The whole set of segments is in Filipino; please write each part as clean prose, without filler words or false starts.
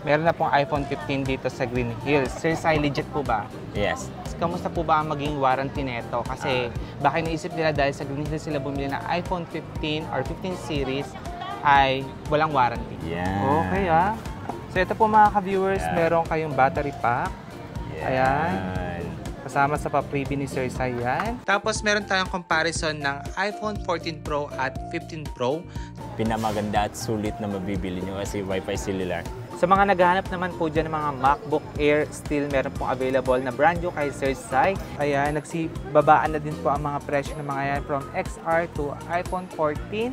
meron na pong iPhone 15 dito sa Green Hills. Sir Sai, legit po ba? Yes. Kamusta po ba ang maging warranty nito? Kasi baka iniisip nila dahil sa Green Hills sila bumili ng iPhone 15 or 15 series ay walang warranty. Yeah. Okay So ito po mga ka-viewers, meron kayong battery pack. Ayan. Kasama sa pa-freebie ni Sir Sai yan. Tapos meron tayong comparison ng iPhone 14 Pro at 15 Pro. Pinamaganda at sulit na mabibili nyo kasi Wi-Fi cellular. Sa mga naghahanap naman po dyan ng mga MacBook Air, still meron pong available na brand new kay Sir Sai. Ayan, nagsibabaan na din po ang mga presyo ng mga yan from XR to iPhone 14.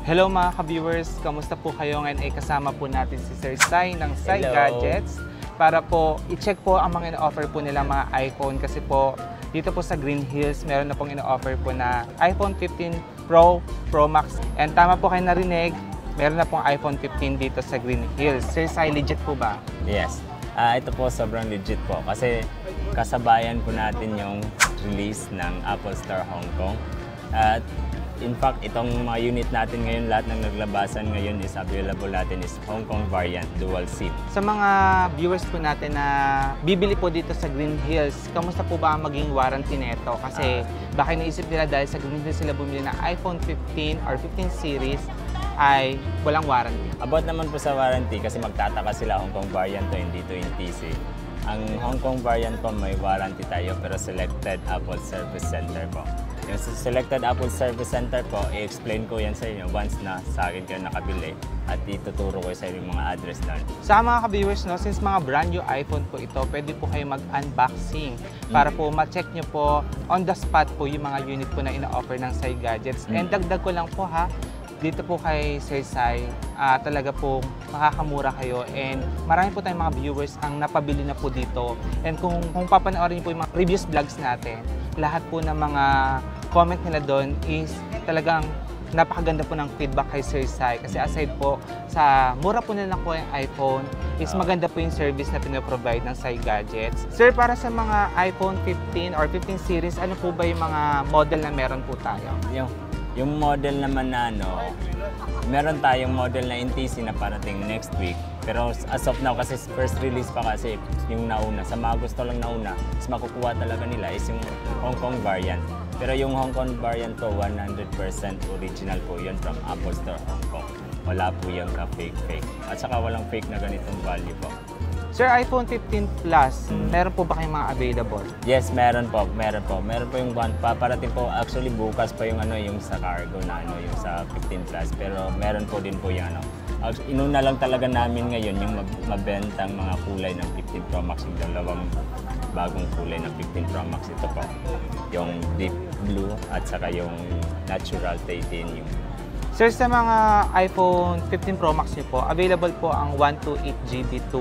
Hello mga ka-viewers, kamusta po kayo? Ngayon ay kasama po natin si Sir Sai ng Sai Gadgets para po i-check po ang mga ino-offer po nila mga iPhone kasi po dito po sa Green Hills meron na pong ino-offer po na iPhone 15 Pro, Pro Max. And tama po kayo narinig, meron na pong iPhone 15 dito sa Green Hills. Sir Sai, legit po ba? Yes. Ito po sobrang legit po kasi kasabayan po natin yung release ng Apple Store Hong Kong. At in fact, itong mga unit natin ngayon, lahat ng naglabasan ngayon is available natin is Hong Kong variant dual SIM. Sa mga viewers po natin na bibili po dito sa Green Hills, kamusta po ba ang maging warranty nito? Kasi baka iniisip nila dahil sa Green Hills sila bumili ng iPhone 15 or 15 series ay walang warranty. About naman po sa warranty kasi magtataka sila Hong Kong variant to, hindi to NTC. Ang Hong Kong variant po may warranty tayo pero selected Apple Service Center po. Yung selected Apple Service Center po, i-explain ko yan sa inyo once na sa akin kayo nakabili at ituturo ko sa inyo yung mga address doon. Sa mga ka-viewers, no, since mga brand new iPhone po ito, pwede po kayo mag-unboxing para po ma-check nyo po on the spot po yung mga unit po na ina-offer ng Sai Gadgets. And dagdag ko lang po dito po kay Sir Sai, talaga po makakamura kayo and marami po tayong mga viewers ang napabili na po dito. And kung papanoorin niyo po yung mga previous vlogs natin, lahat po ng mga comment nila doon is talagang napakaganda po ng feedback kay Sir Sai. Kasi aside po sa mura po nila po yung iPhone, is maganda po yung service na pinaprovide ng Sai Gadgets. Sir, para sa mga iPhone 15 or 15 series, ano po ba yung mga model na meron po tayo? Yung model naman na meron tayong model na NTC na parating next week. Pero as of now, kasi first release pa kasi yung nauna. Sa mga gusto lang nauna, is makukuha talaga nila is yung Hong Kong variant. Pero yung Hong Kong variant po, 100% original po yun from Apple Store Hong Kong. Wala po yung ka-fake. At saka walang fake na ganitong value po. Sir, iPhone 15 Plus, meron po ba kayong mga available? Yes, meron po. Meron po yung one. Paparating po, actually bukas pa yung yung sa cargo na yung sa 15 Plus. Pero meron po din po yung inuna lang talaga namin ngayon yung mabentang mga kulay ng 15 Pro Max, yung dalawang bagong kulay ng 15 Pro Max. Ito po, yung deep blue at saka yung natural titanium. Sir, sa mga iPhone 15 Pro Max niyo po, available po ang 128GB to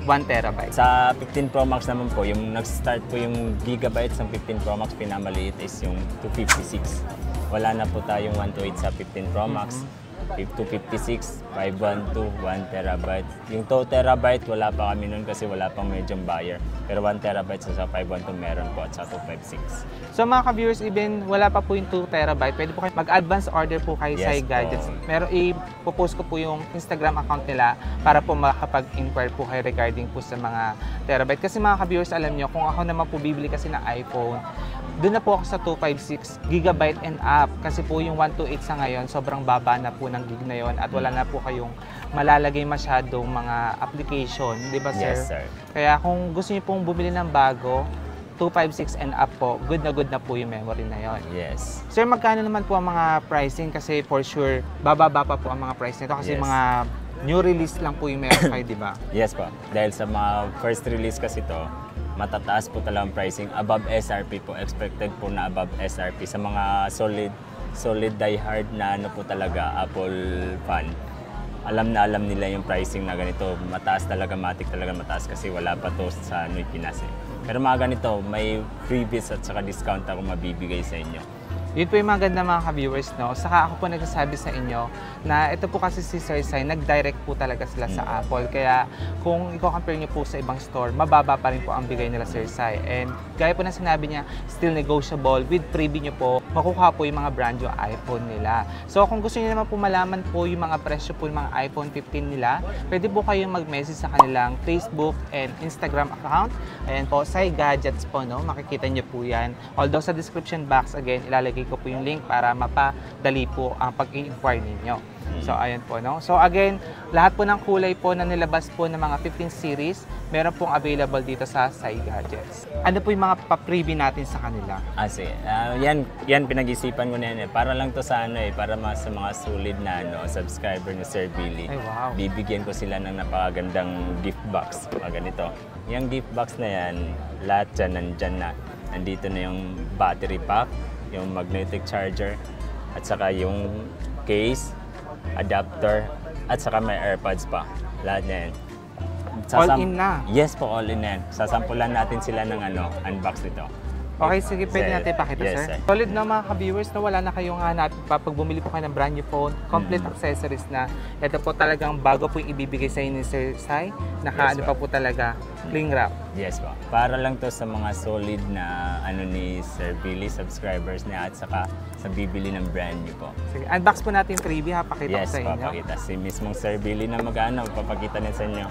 1TB. Sa 15 Pro Max naman po, yung nag-start po yung gigabytes ng 15 Pro Max, pinamaliit is yung 256. Wala na po tayong 128 sa 15 Pro Max. 256, 512, 1TB. Yung 2TB, wala pa kami nun kasi wala pang medium buyer. Pero 1TB sa 512 meron po at sa 256. So mga ka-viewers, even wala pa po yung 2TB, pwede po kayo mag-advance order po kay Sai Gadgets. Pero i-post ko po yung Instagram account nila para po makapag-inquire po kayo regarding po sa mga terabyte. Kasi mga ka-viewers, alam nyo, kung ako naman po bibili kasi ng iPhone, doon na po ako sa 256GB and up. Kasi po yung 128 sa ngayon, sobrang baba na po ng gig na yon at wala na po kayong malalagay masyadong mga application. Di ba, sir? Yes, sir. Kaya kung gusto niyo pong bumili ng bago, 256 and up po, good na po yung memory na yon. Yes. Sir, magkano naman po ang mga pricing? Kasi for sure, bababa pa po ang mga price nito kasi mga new release lang po yung meron kayo, di ba? Yes po. Dahil sa mga first release kasi to, matataas po talagang pricing. Above SRP po. Expected po na above SRP. Sa mga solid die-hard na po talaga, Apple fan, alam nila yung pricing na ganito. Mataas talaga, matik talaga mataas kasi wala pa to sa Pinas eh. Pero mga ganito, may freebies at saka discount ako mabibigay sa inyo. Yun po yung mga ganda mga ka-viewers, no? Saka ako po nagsasabi sa inyo na ito po kasi si Sir Sai, nag-direct po talaga sila sa Apple. Kaya kung i-compare nyo po sa ibang store, mababa pa rin po ang bigay nila Sir Sai. And gaya po na sinabi niya, still negotiable. With freebie nyo po, makukuha po yung mga brand new iPhone nila. So kung gusto niyo naman po malaman po yung mga presyo po ng mga iPhone 15 nila, pwede po kayong mag-message sa kanilang Facebook and Instagram account. Ayan po, Sai Gadgets po, no? Makikita nyo po yan. Although sa description box, again, ilalagay ko po yung link para mapadali po ang pag-i-inquire ninyo. So, ayan po, no? So, again, lahat po ng kulay po na nilabas po ng mga 15 series, meron pong available dito sa Sai Gadgets. Ano po yung mga pa-freebie natin sa kanila? Sige. Yan pinag-isipan ko na yan eh. Para lang to sa para sa mga sulit na subscriber ni Sir Billy. Ay, wow. Bibigyan ko sila ng napakagandang gift box. Ganito. Yung gift box na yan, lahat dyan nandyan na. Nandito na yung battery pack, yung magnetic charger, at saka yung case, adapter, at saka may AirPods pa. Lahat na yan. All in na? Yes po, all in yan. Sasampulan natin sila ng unbox nito. Okay, sige, pwede natin ipakita, Yes, sir. sir. Solid na mga ka-viewers na wala na kayong hanapin pa pag bumili po kayo ng brand new phone, complete accessories na. Ito po talagang bago po yung ibibigay sa inyo ni Sir Sai, naka-ano pa po talaga, cling wrap. Yes po. Para lang to sa mga solid na ni Sir Billy, subscribers niya at saka sa bibili ng brand new po. Sige, unbox po natin yung freebie ha, pakita ko Yes, sa inyo. papakita. Si mismong Sir Billy na papakita niya sa inyo.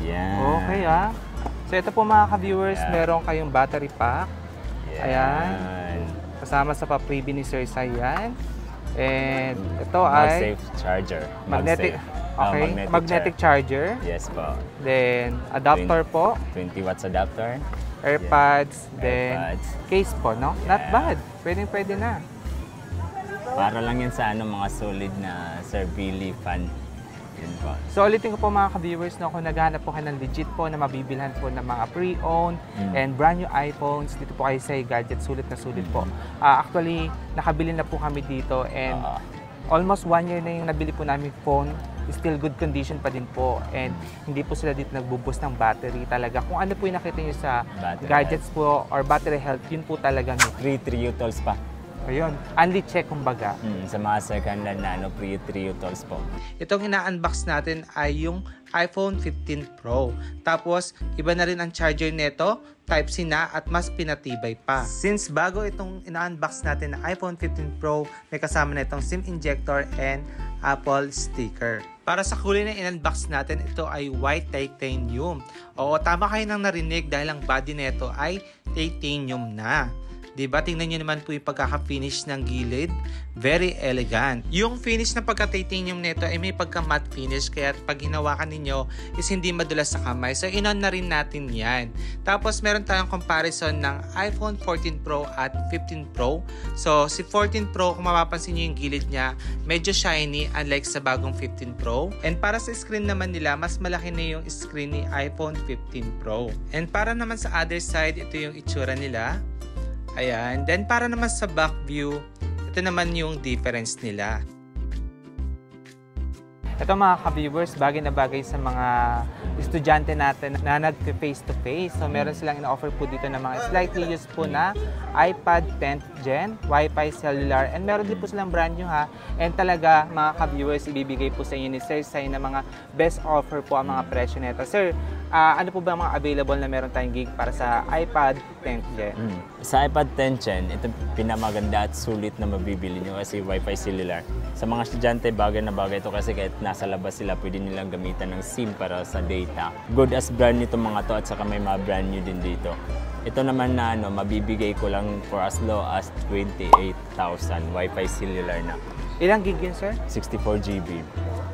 Yan. Okay ha. So ito po mga ka-viewers, Yeah. meron kayong battery pack. Yan. Ayan. Kasama sa pa-freebie ni Sir Sai yan. And ito ay MagSafe charger. magnetic, MagSafe. okay, magnetic charger. Yes po. Then adapter po, 20 watts adapter. AirPods, then AirPods. case po, no? Not Yeah. bad. Pwede na. Para lang yan sa mga solid na Sir Billy fan. Yun po. So ulitin ko po mga ka-viewers, no, kung naghahanap po kayo ng legit po na mabibilhan po ng mga pre-owned and brand new iPhones, dito po kayo sa Gadget, sulit na sulit po. Actually, nakabili na po kami dito and almost 1 year na yung nabili po namin phone. Still good condition pa din po and hindi po sila dito nagbuboost ng battery talaga. Kung ano po yung nakita nyo sa Battery gadgets po or battery health, yun po talaga. Free triutils pa. Ayun, only check kumbaga. Sa mga second hand na free triutils po. Itong ina-unbox natin ay yung iPhone 15 Pro. Tapos, iba na rin ang charger nito, Type-C na at mas pinatibay pa. Since bago itong ina-unbox natin na iPhone 15 Pro, may kasama na itong SIM injector and Apple sticker. Para sa kulay na in-unbox natin, ito ay white titanium. Oo, tama kayo nang narinig dahil ang body nito ay titanium na. Diba? Tingnan nyo naman po yung pagkaka-finish ng gilid. Very elegant. Yung finish ng pagka-titanium nito ay may pagka-matte finish kaya pag hinawakan ninyo is hindi madulas sa kamay. So, inon na rin natin yan. Tapos, meron tayong comparison ng iPhone 14 Pro at 15 Pro. So, si 14 Pro, kung mapapansin nyo yung gilid niya, medyo shiny unlike sa bagong 15 Pro. And para sa screen naman nila, mas malaki na yung screen ni iPhone 15 Pro. And para naman sa other side, ito yung itsura nila. Ayan. Then, para naman sa back view, ito naman yung difference nila. Ito mga ka-viewers, bagay na bagay sa mga estudyante natin na nag-face-to-face. So, meron silang ina-offer po dito ng mga slightly used po na iPad 10th Gen, Wi-Fi cellular, and meron din po silang brand new ha. And talaga, mga ka-viewers, ibibigay po sa inyo ni Sir Sai na mga best offer po ang mga presyo nito. Sir, ano po ba mga available na meron tayong gig para sa iPad 10th Gen? Sa iPad 10 Gen, ito pinamaganda at sulit na mabibili nyo kasi Wi-Fi cellular. Sa mga estudyante, bagay na bagay ito kasi kahit nasa labas sila, pwede nilang gamitan ng SIM para sa data. Good as brand new itong mga to at saka may mga brand new din dito. Ito naman na mabibigay ko lang for as low as 28,000 Wi-Fi cellular na. Ilang gig yun, sir? 64 GB.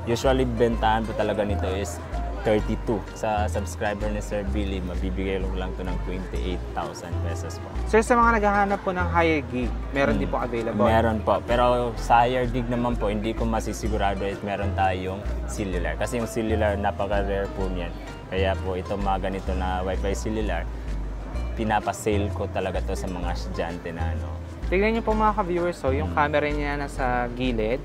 Usually, bentahan po talaga nito is 32. Sa subscriber ni Sir Billy, mabibigay lang to ng 28,000 pesos po. Sir, sa mga naghahanap po ng higher gig, meron din po available? Meron po. Pero sa higher gig naman po, hindi ko masisigurado is meron tayong cellular. Kasi yung cellular, napaka-rare po niyan. Kaya po, ito mga ganito na Wi-Fi cellular, pinapasale ko talaga to sa mga estudyante na Tignan niyo po mga ka-viewers, so yung camera niya nasa gilid.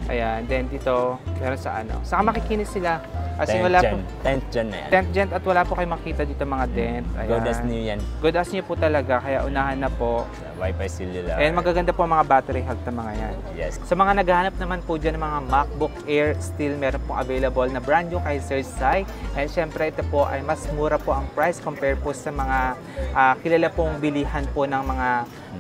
Ayan, then dito, meron sa Saka makikinis sila As in, wala po, 10th gen na yan. 10th gen at wala po kayo makita dito mga dent. Ayan. Good as new yan. Good as new po talaga, kaya unahan na po. Wi-Fi cellular. And magaganda po ang mga battery health ng mga yan. Yes. Sa mga naghahanap naman po dyan ng mga MacBook Air, still meron pong available na brand new kay Sir Sai. And syempre ito po ay mas mura po ang price compare po sa mga kilala pong bilihan po ng mga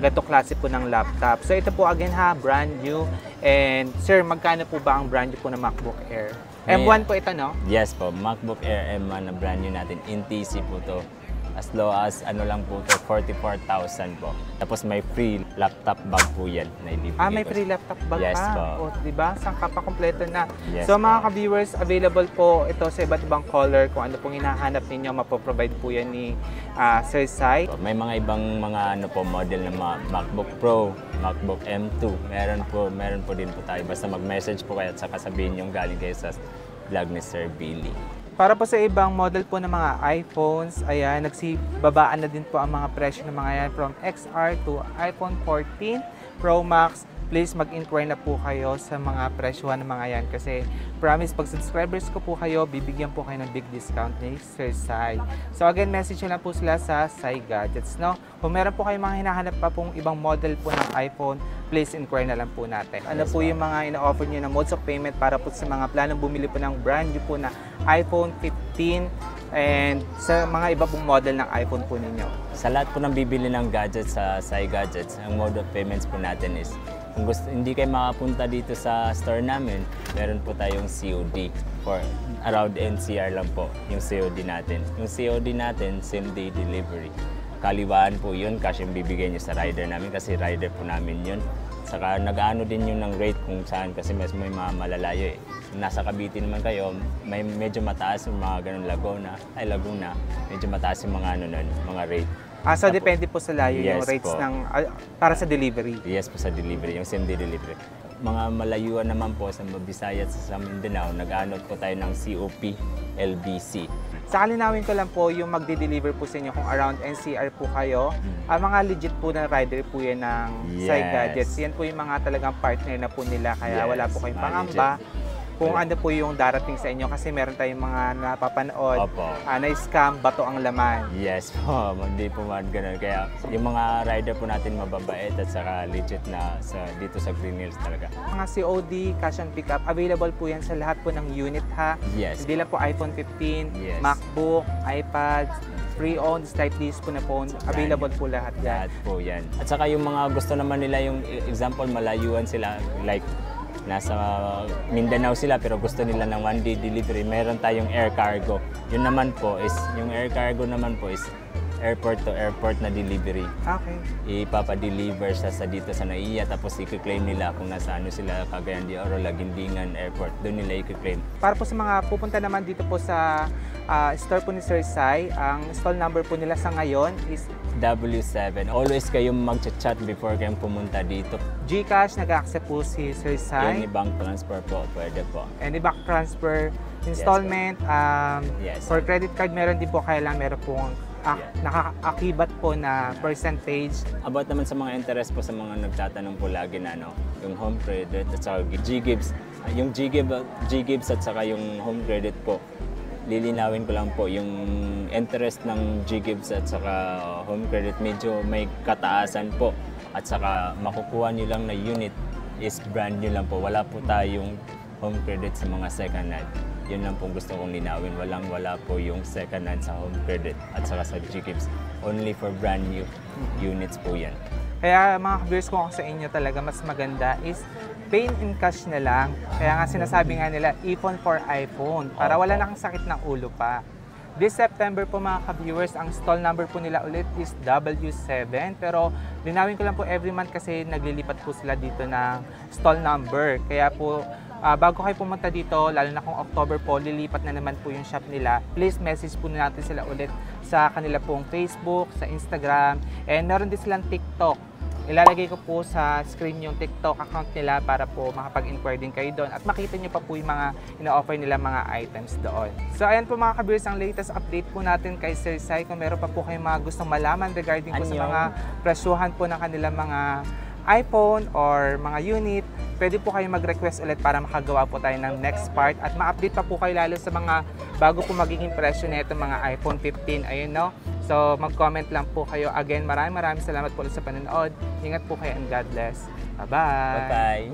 ganito klase po ng laptop. So ito po again ha, brand new. And sir, magkano po ba ang brand new po na MacBook Air? M1 po ito, no? Yes po, MacBook Air M1 na brand new natin. In TC po to. As low as ano lang po to, 44,000 po. Tapos may free laptop bag po yan na ibibigay May ko. free laptop bag Yes pa. po. O, diba? Sangka pa kompleto na. Yes So mga po. ka-viewers, available po ito sa iba't ibang color. Kung ano pong hinahanap ninyo, mapoprovide po yan ni Sir Sai. May mga ibang mga ano po model ng mga MacBook Pro, MacBook M2. Meron po din po tayo. Basta mag-message po kayo at saka sabihin yung galing kayo sa vlog ni Sir Billy. Para po sa ibang model po ng mga iPhones, ayan, nagsibabaan na din po ang mga presyo ng mga yan from XR to iPhone 14 Pro Max. Please mag-inquire na po kayo sa mga presyohan ng mga yan kasi promise pag subscribers ko po kayo, bibigyan po kayo ng big discount ni Sir Sai. So again, message nyo lang po sila sa Sai Gadgets, no? Kung meron po kayong mga hinahanap pa pong ibang model po ng iPhone, please inquire na lang po natin. Ano po yung mga ina-offer nyo na modes of payment para po sa mga planong bumili po ng brand new po na iPhone 15 and sa mga iba pong model ng iPhone po ninyo. Sa lahat po ng bibili ng gadgets sa Sai Gadgets, ang mode of payments po natin is kung hindi kayo makapunta dito sa store namin, meron po tayong COD for around NCR lang po yung COD natin. Yung COD natin, same day delivery. Kaliwaan po yun kasi yung bibigay nyo sa rider namin kasi rider po namin yun. Saka nag-ano din yun ng rate kung saan kasi may mga malalayo eh. Nasa Cavite naman kayo, may medyo mataas yung mga ganun Laguna, medyo mataas yung mga mga rate. So depende po sa layo yung Yes rates po. ng para sa delivery. Yes po sa delivery, yung same day delivery. Mga malayuan naman po sa Visayas sa Mindanao, nag-ano po tayo ng COP LBC. Sa kalinawin ko lang po, yung magde-deliver po sa inyo kung around NCR po kayo, ang mga legit po na rider po yan ng Sai Yes. Gadgets. Yan po yung mga talagang partner na po nila, kaya Yes, wala po kayong mga pangamba legit. kung ano po yung darating sa inyo kasi meron tayong mga napapanood Opo. na scam, bato ang laman. Yes po, hindi po man ganun. Kaya yung mga rider po natin mababait at saka legit na dito sa Green Hills talaga. Mga COD, cash and pickup, available po yan sa lahat po ng unit ha. Yes. Hindi lang po iPhone 15, Yes. MacBook, iPads, pre-owned, slight disc po na phone, available po lahat yan. Lahat po yan. At saka yung mga gusto naman nila, yung example, malayuan sila, like nasa Mindanao sila pero gusto nila ng one-day delivery, meron tayong air cargo. Yun naman po is, yung air cargo naman po is airport to airport na delivery. Okay. Ipapa-deliver sa dito sa NAIA tapos i-claim nila kung nasa ano sila, Cagayan de Oro, Laguindingan Airport. Doon nila i-claim. Para po sa mga pupunta naman dito po sa store po ni Sir Sai, ang stall number po nila sa ngayon is W7. Always kayong mag-chat before kayong pumunta dito. GCash, nag-accept po si Sir Sai. Yung bank transfer po, pwede po. And the back transfer, installment, Yes. for credit card, meron din po kaya lang meron pong Yeah. nakaakibat po na percentage. About naman sa mga interest po sa mga nagtatanong po lagi na yung home credit at saka G-Gibbs. Yung G-Gibbs at saka yung home credit po, lilinawin ko lang po yung interest ng G-Gibbs at saka home credit medyo may kataasan po at saka makukuha nyo lang na unit is brand new lang po. Wala po tayong home credit sa mga second hand. Yun lang pong gusto kong linawin. Wala po yung second hand sa home credit at saka sa G-Gibbs. Only for brand new units po yan. Kaya mga viewers ko sa inyo talaga mas maganda is pay in cash na lang. Kaya nga sinasabi nga nila, iPhone for iPhone. Para wala na kang sakit ng ulo pa. This September po mga ka-viewers, ang stall number po nila ulit is W7. Pero linawin ko lang po every month kasi naglilipat po sila dito ng stall number. Kaya po bago kayo pumunta dito, lalo na kung October po, lilipat na naman po yung shop nila. Please message po natin sila ulit sa kanila pong Facebook, sa Instagram, and meron din silang TikTok. Ilalagay ko po sa screen yung TikTok account nila para po makapag-inquire din kayo doon at makita nyo pa po yung mga ina-offer nila mga items doon. So ayan po mga ka-viewers, ang latest update po natin kay Sir Sai. Kung meron pa po kayong mga gustong malaman regarding po sa mga presyuhan po ng kanilang mga iPhone or mga unit, pwede po kayo mag-request ulit para makagawa po tayo ng next part at ma-update pa po kayo lalo sa mga bago po magiging presyo nito mga iPhone 15. Ayun, no? So, mag-comment lang po kayo. Again, maraming salamat po ulit sa panonood. Ingat po kayo and God bless. Bye-bye! Bye-bye!